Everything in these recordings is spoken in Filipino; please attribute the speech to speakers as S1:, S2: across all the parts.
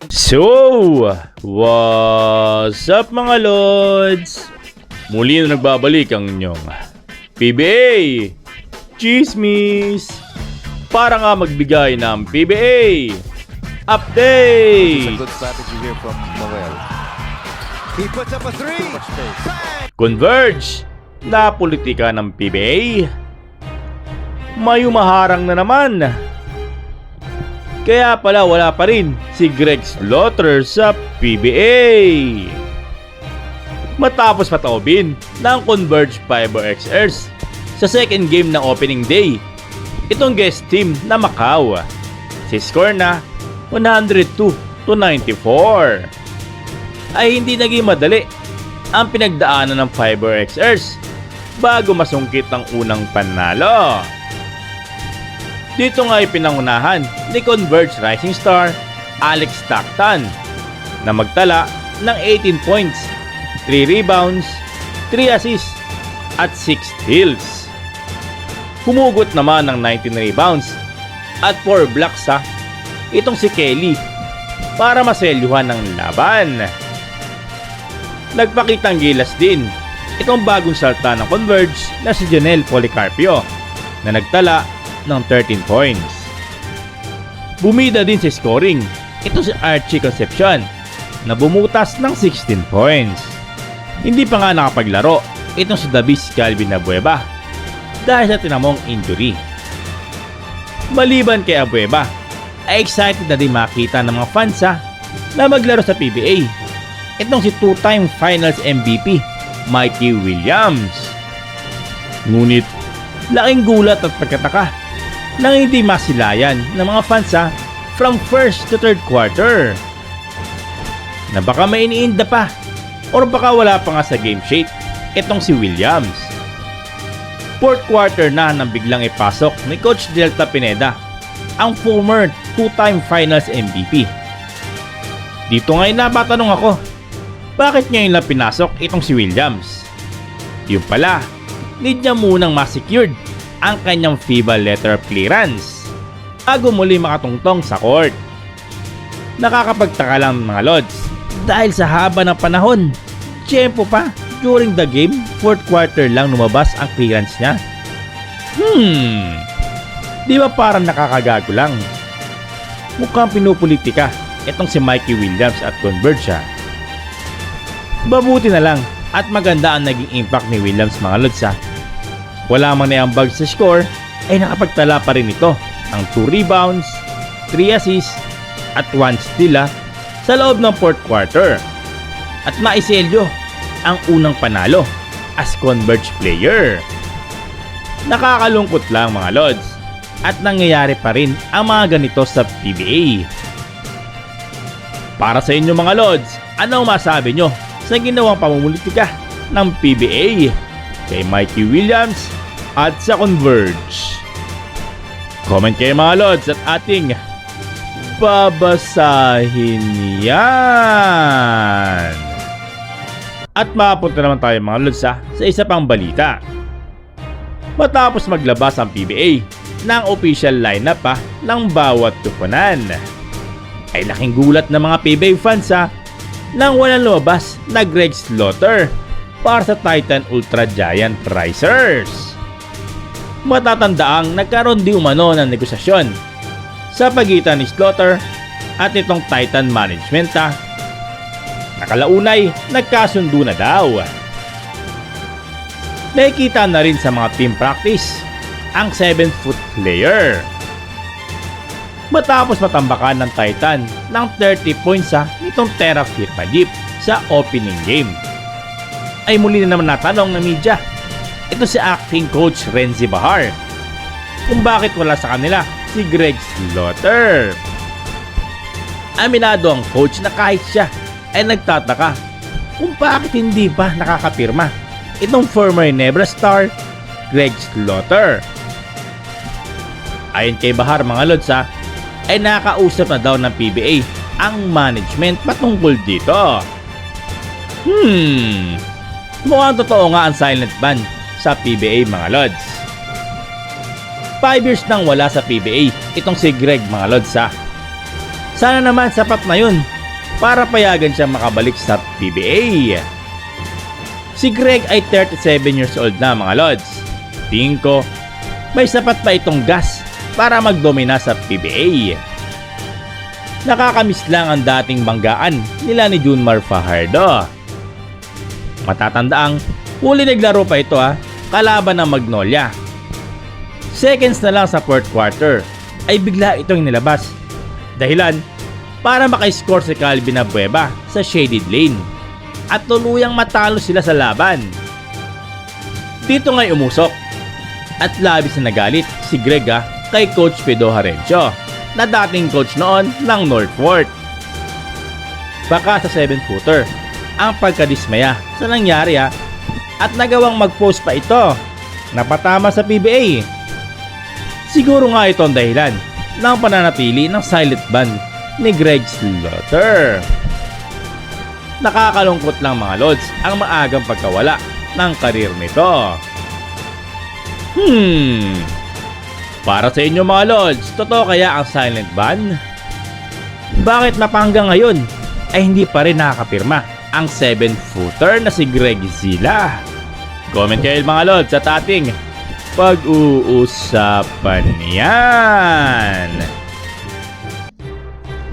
S1: So, what's up mga Lods? Muli na nagbabalik ang inyong PBA Chismis para nga magbigay ng PBA update.
S2: Good strategy here from Noel. He puts up a three.
S1: Converge na politika ng PBA. May umaharang na naman. Kaya pala wala pa rin si Greg Slaughter sa PBA. Matapos pataobin ng Converge FiberXers sa second game ng opening day, itong guest team na Macau. Si score na 102-94. Ay hindi naging madali ang pinagdaanan ng FiberXers bago masungkit ang unang panalo. Dito nga ipinangunahan ni Converge Rising Star Alex Stockton na magtala ng 18 points, 3 rebounds, 3 assists at 6 steals. Humugot naman ng 19 rebounds at 4 blocks itong si Kelly para maselyuhan ng laban. Nagpakitang gilas din itong bagong salta ng Converge na si Janelle Policarpio na nagtala ng 13 points. Bumida din sa scoring ito si Archie Concepcion na bumutas ng 16 points. Hindi pa nga nakapaglaro itong si Davis Calvin Abueva dahil sa tinamong injury. Maliban kay Abueva, ay excited na din makita ng mga fans na maglaro sa PBA itong si two-time finals MVP Mikey Williams. Ngunit laking gulat at pagkataka nang hindi masilayan ng mga fans from first to third quarter. Na baka may iniinda pa or baka wala pa nga sa game shape itong si Williams. Fourth quarter na nang biglang ipasok ni Coach Delta Pineda, ang former two-time finals MVP. Dito ngayon napatanong ako, bakit ngayon lang pinasok itong si Williams? Yung pala, need niya munang ma-secured ang kanyang FIBA letter of clearance bago muli makatungtong sa court. Nakakapagtaka lang mga Lods dahil sa haba ng panahon, tiyempo pa during the game, fourth quarter lang lumabas ang clearance niya. Di ba parang nakakagago lang? Mukhang pinupolitika itong si Mikey Williams at Converge. Mabuti na lang at maganda ang naging impact ni Williams mga Lods. Wala man naiambag sa score ay nakapagtala pa rin ito ng 2 rebounds, 3 assists at 1 steal sa loob ng fourth quarter. At maiselyo ang unang panalo as Converge player. Nakakalungkot lang mga Lods at nangyayari pa rin ang mga ganito sa PBA. Para sa inyo mga Lods, ano masabi nyo sa ginawang pamumulitika ng PBA kay Mikey Williams at sa Converge? Comment kayo mga Lods at ating babasahin yan. At mapunta naman tayo mga Lods sa isa pang balita. Matapos maglabas ang PBA ng official lineup ng bawat tupunan, ay laking gulat ng mga PBA fans nang walang lumabas na Greg Slaughter para sa Titan Ultra Giant Risers. Matatandaang nagkaroon di umano ng negosasyon sa pagitan ni Slaughter at itong Titan Management nakalaunay nagkasundo na daw. Nakikita na rin sa mga team practice ang 7-foot player. Matapos matambakan ng Titan ng 30 points nitong Terra Firma Jeep sa opening game, ay muli na naman natanong ng media ito si acting coach Renzi Bahar kung bakit wala sa kanila si Greg Slaughter. Aminado ang coach na kahit siya ay nagtataka kung bakit hindi pa nakakapirma itong former Nebra star Greg Slaughter. Ayon kay Bahar mga Lods ay nakakausap na daw ng PBA ang management patungkol dito. Mukhang totoo nga ang silent ban sa PBA mga Lods. 5 years nang wala sa PBA itong si Greg mga Lods. Sana naman sapat na yun para payagan siyang makabalik sa PBA. Si Greg ay 37 years old na mga lods. Tingin ko, may sapat pa itong gas para magdomina sa PBA. Nakakamiss lang ang dating banggaan nila ni Junmar Fajardo. Matatandaang huli naglaro pa ito kalaban ng Magnolia. Seconds na lang sa fourth quarter ay bigla itong nilabas. Dahilan para maka-score si Calvin Abueva sa shaded lane at tuluyang matalo sila sa laban. Dito nga'y umusok at labis na nagalit si Greg kay Coach Pedro Harencio na dating coach noon ng Northport. Baka sa 7-footer ang pagkadismaya sa nangyari at nagawang mag-post pa ito na patama sa PBA. Siguro nga ito ang dahilan ng pananatili ng silent ban ni Greg Slaughter. Nakakalungkot lang mga lods ang maagang pagkawala ng karir nito. Para sa inyo mga lods, totoo kaya ang silent ban? Bakit na pa hanggang ngayon ay hindi pa rin nakakapirma ang 7-footer na si Greg Zila? Comment kayo mga lods at ating pag-uusapan yan.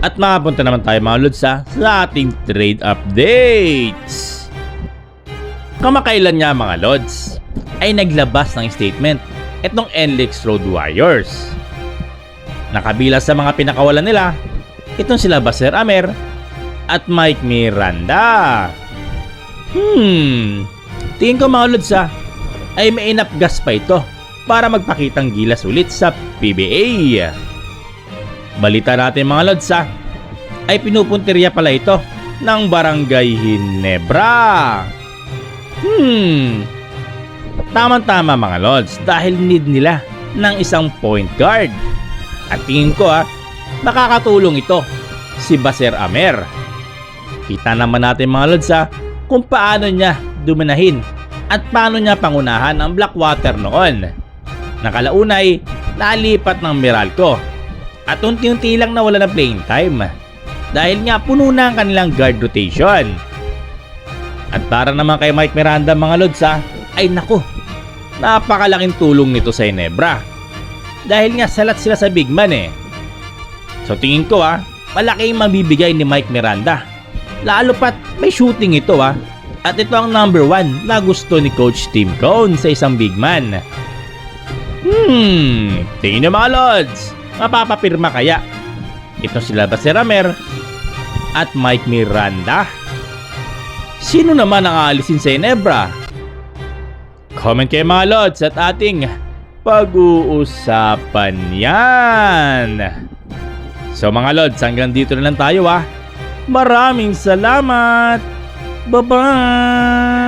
S1: At makapunta naman tayo mga lods sa ating trade updates. Kamakailan nga mga lods ay naglabas ng statement itong NLEX Road Warriors. Nakabila sa mga pinakawalan nila itong sila Baser Amer at Mike Miranda. Tingin ko mga lods ay may enough gas pa ito para magpakitang gilas ulit sa PBA. Balita natin mga lods ay pinupuntirya pala ito ng Barangay Ginebra. Tama-tama mga lods dahil need nila ng isang point guard. At tingin ko makakatulong ito si Baser Amer. Kita naman natin mga lods kung paano niya duminahin at paano niya pangunahan ang Blackwater noon. Nakalaunay, nalipat ng Meralco at unti-unti lang nawala ng playing time dahil nga puno na ang kanilang guard rotation. At para naman kay Mike Miranda mga lods ay naku, napakalaking tulong nito sa Ginebra dahil nga salat sila sa big man So tingin ko malaking mabibigay ni Mike Miranda, lalo pat may shooting ito at ito ang number 1 na gusto ni Coach Tim Cone sa isang big man. Tingin nyo mga lods, mapapapirma kaya ito sila Baser Amer at Mike Miranda? Sino naman ang aalisin sa Ginebra? Comment kayo mga lods at ating pag-uusapan yan. So mga lods, hanggang dito na lang tayo Maraming salamat. Bye-bye.